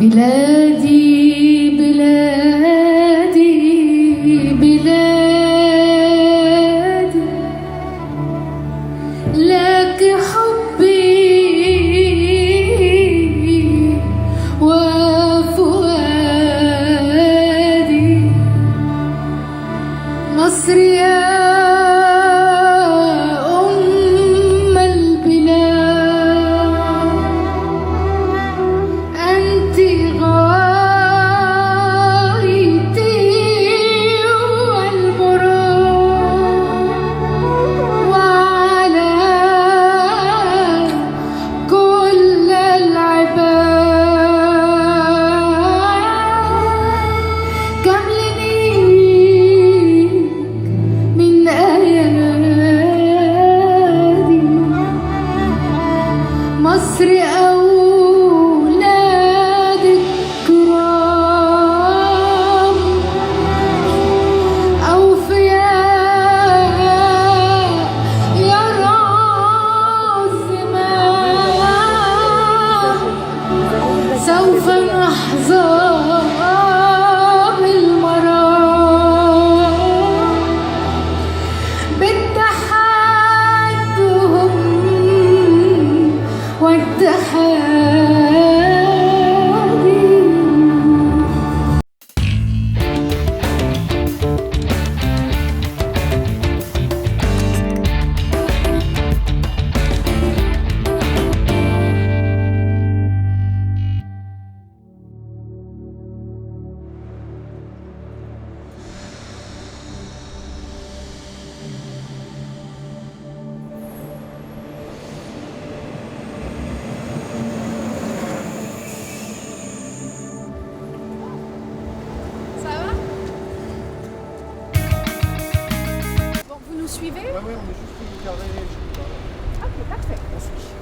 بلادي بلادي بلادي لك حبي وفؤادي مصر يا أم البلاد أنت غايتي والمراد وعلى كل العباد كاملني من أيادي مصر أولاد الكرام أوفياء يرى الزمان سوف نحظى بالمرام باتحادهم واتحادي Ça va? Bon, vous nous suivez? Ouais, on est juste carré. Ok, parfait.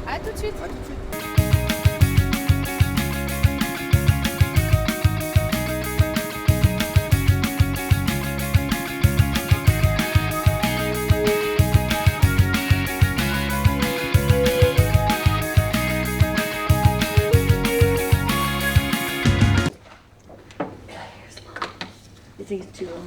À tout de suite. À tout de suite. You think it's too long?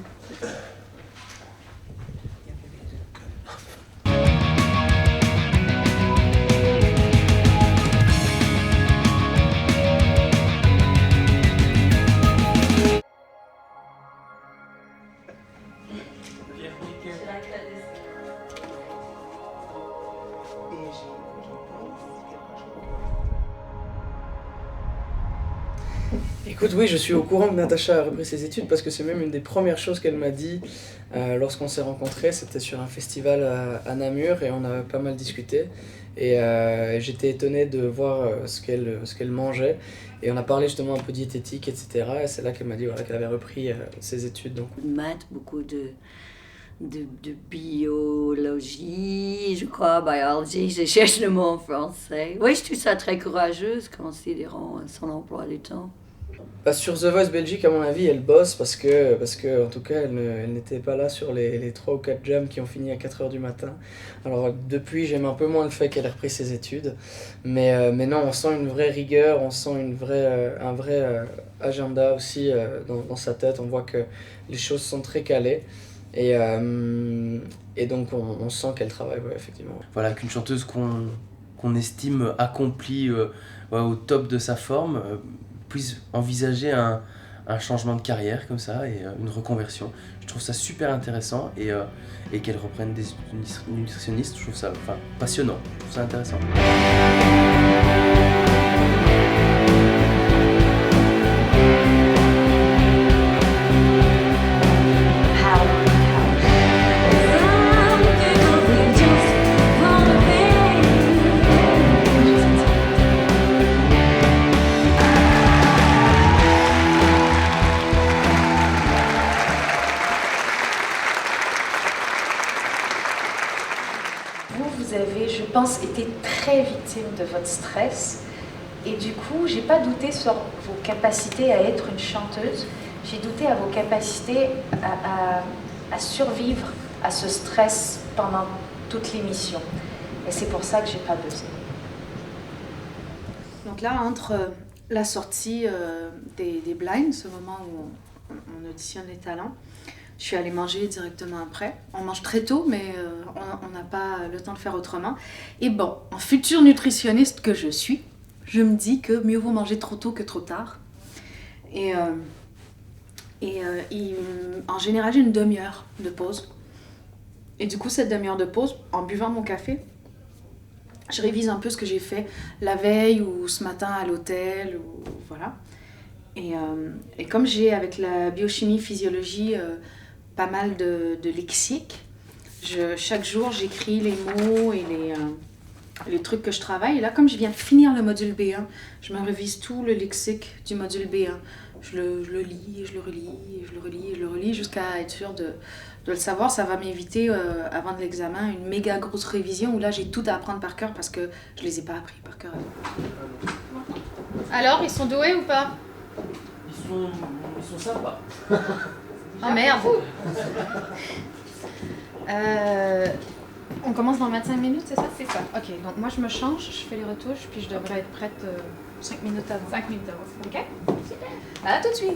Écoute, oui, je suis au courant que Natacha a repris ses études parce que c'est même une des premières choses qu'elle m'a dit lorsqu'on s'est rencontrés. C'était sur un festival à Namur et on a pas mal discuté. Et j'étais étonné de voir ce qu'elle mangeait. Et on a parlé justement un peu diététique, etc. Et c'est là qu'elle m'a dit voilà, qu'elle avait repris ses études. Donc. Beaucoup de maths, beaucoup de biologie, je crois, biologie, je cherche le mot en français. Oui, je trouve ça très courageuse considérant son emploi du temps. Bah, sur The Voice Belgique, à mon avis, elle bosse parce que en tout cas, elle n'était pas là sur les 3 ou 4 jams qui ont fini à 4h du matin. Alors depuis, j'aime un peu moins le fait qu'elle ait repris ses études. Mais non, on sent une vraie rigueur, on sent un vrai agenda aussi dans sa tête. On voit que les choses sont très calées. Et donc on sent qu'elle travaille, ouais, effectivement. Voilà, qu'une chanteuse qu'on estime accomplie au top de sa forme puisse envisager un changement de carrière comme ça et une reconversion. Je trouve ça super intéressant et qu'elle reprenne des nutritionnistes, je trouve ça passionnant, je trouve ça intéressant. Vous avez, je pense, été très victime de votre stress et du coup, j'ai pas douté sur vos capacités à être une chanteuse, j'ai douté à vos capacités à survivre à ce stress pendant toute l'émission. Et c'est pour ça que j'ai pas buzzé. Donc là, entre la sortie des blinds, ce moment où on auditionne les talents. Je suis allée manger directement après. On mange très tôt, mais on n'a pas le temps de faire autrement. Et bon, en future nutritionniste que je suis, je me dis que mieux vaut manger trop tôt que trop tard. Et en général, j'ai une demi-heure de pause. Et du coup, cette demi-heure de pause, en buvant mon café, je révise un peu ce que j'ai fait la veille ou ce matin à l'hôtel, ou voilà. Et comme j'ai avec la biochimie, physiologie, pas mal de lexique, chaque jour j'écris les mots et les trucs que je travaille. Et là, comme je viens de finir le module B1, je me révise tout le lexique du module B1. Je le lis, je le relis, je le relis, je le relis jusqu'à être sûre de le savoir. Ça va m'éviter, avant de l'examen, une méga grosse révision où là j'ai tout à apprendre par cœur parce que je les ai pas appris par cœur. Alors, ils sont doués ou pas? Ils sont sympas. Oh merde. On commence dans 25 minutes, c'est ça? C'est ça. Ok, donc moi je me change, je fais les retouches, puis je devrais être prête 5 minutes avant. 5 minutes d'avance. Ok? À tout de suite.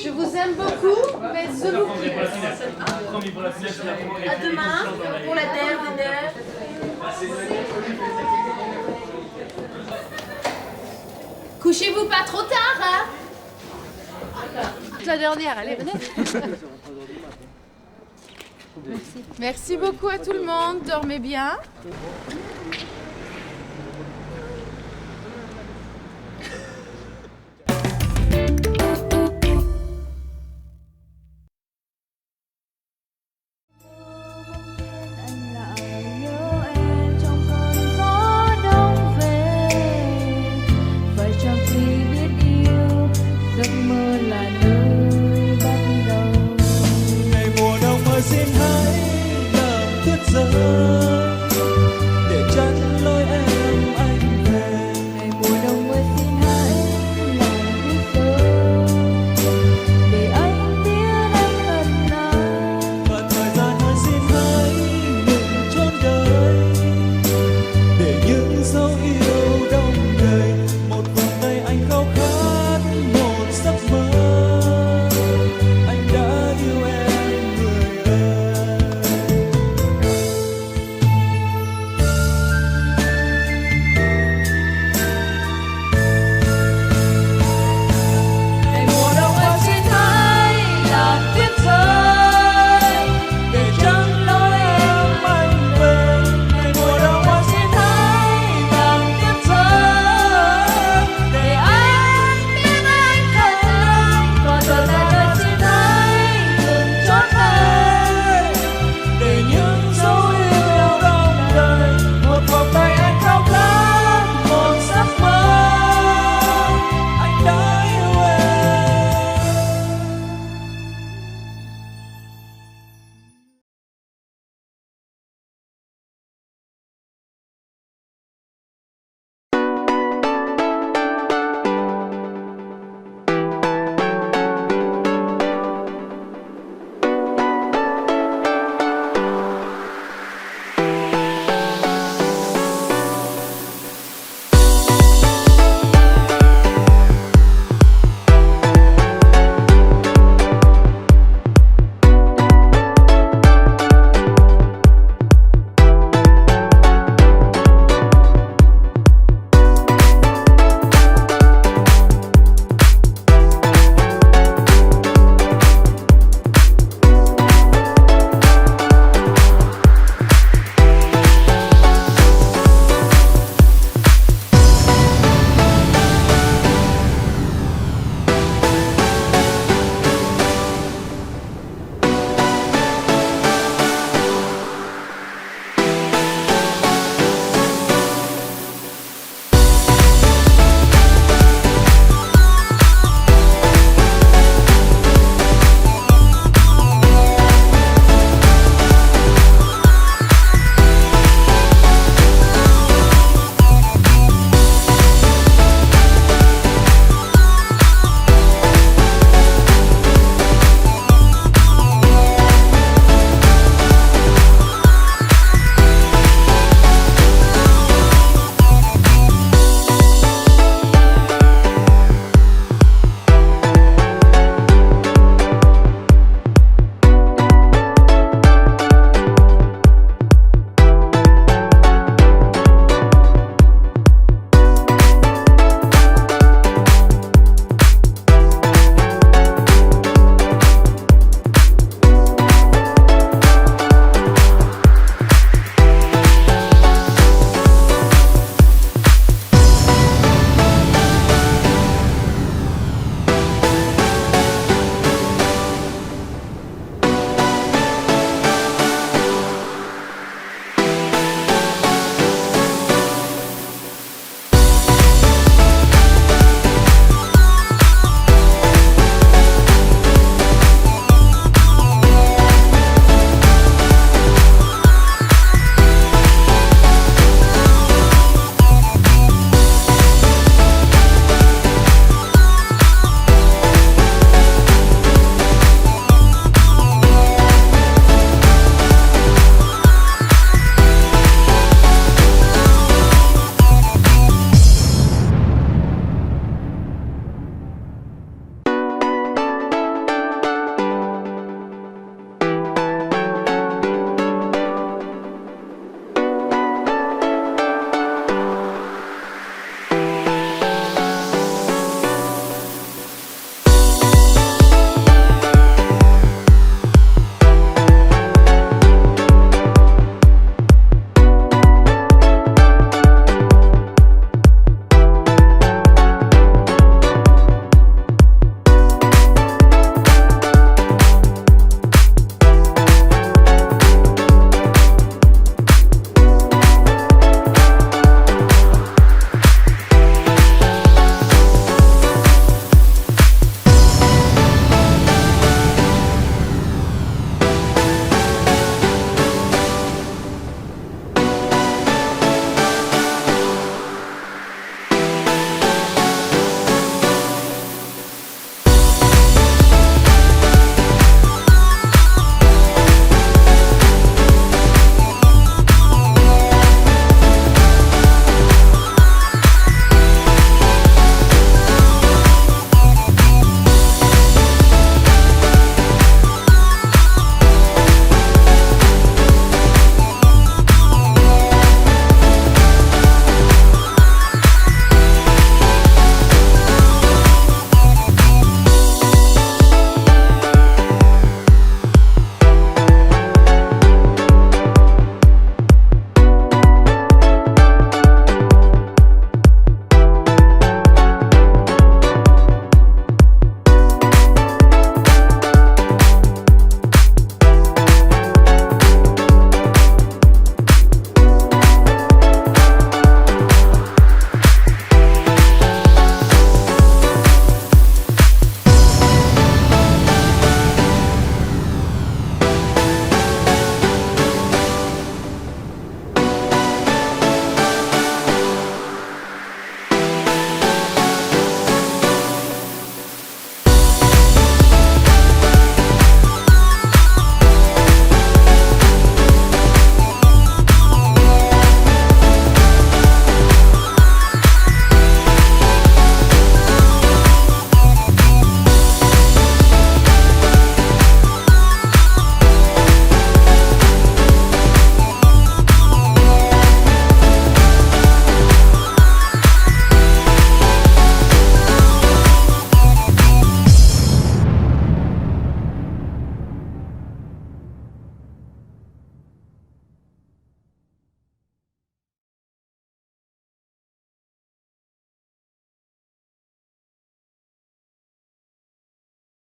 Je vous aime beaucoup, mais je vous prie. À demain pour la dernière. Couchez-vous pas trop tard, hein? La dernière, allez, venez. Merci beaucoup à tout le monde. Dormez bien. ngày mùa đông mới xin